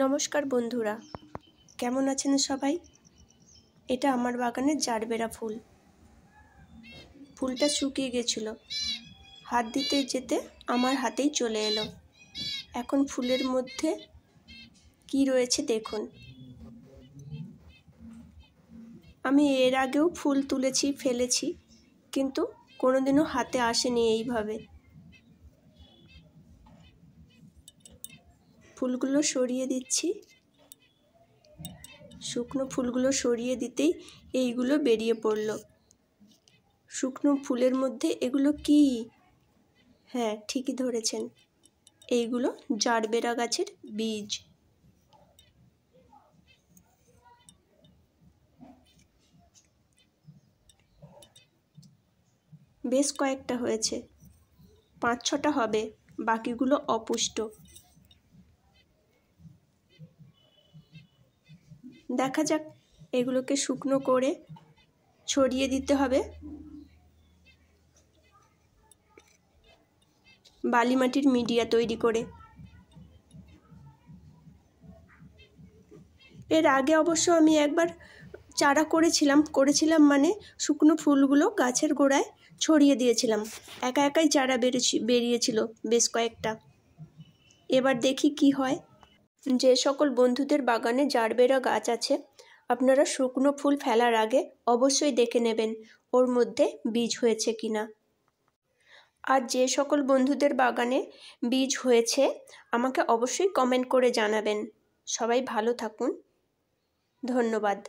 নমস্কার বন্ধুরা, কেমন আছেন সবাই? এটা আমার বাগানের জারবেরা ফুল। ফুলটা শুকিয়ে গেছিল, হাত দিতে যেতে আমার হাতেই চলে এলো। এখন ফুলের মধ্যে কি রয়েছে দেখুন। আমি এর আগেও ফুল তুলেছি, ফেলেছি, কিন্তু কোনোদিনও হাতে আসেনি এইভাবে। ফুলগুলো সরিয়ে দিচ্ছি। শুকনো ফুলগুলো সরিয়ে দিতেই এইগুলো বেরিয়ে পড়ল। শুকনো ফুলের মধ্যে এগুলো কি? হ্যাঁ, ঠিকই ধরেছেন, এইগুলো জারবেরা গাছের বীজ। বেশ কয়েকটা হয়েছে, 5-6টা হবে, বাকিগুলো অপুষ্ট। দেখা যাক, এগুলোকে শুকনো করে ছড়িয়ে দিতে হবে বালি মাটির মিডিয়া তৈরি করে। এর আগে অবশ্য আমি একবার চারা করেছিলাম মানে শুকনো ফুলগুলো গাছের গোড়ায় ছড়িয়ে দিয়েছিলাম। একা একাই চারা বেরিয়েছিল বেশ কয়েকটা। এবার দেখি কি হয়। যে সকল বন্ধুদের বাগানে জারবেরা গাছ আছে, আপনারা শুকনো ফুল ফেলার আগে অবশ্যই দেখে নেবেন ওর মধ্যে বীজ হয়েছে কিনা। আর যে সকল বন্ধুদের বাগানে বীজ হয়েছে আমাকে অবশ্যই কমেন্ট করে জানাবেন। সবাই ভালো থাকুন, ধন্যবাদ।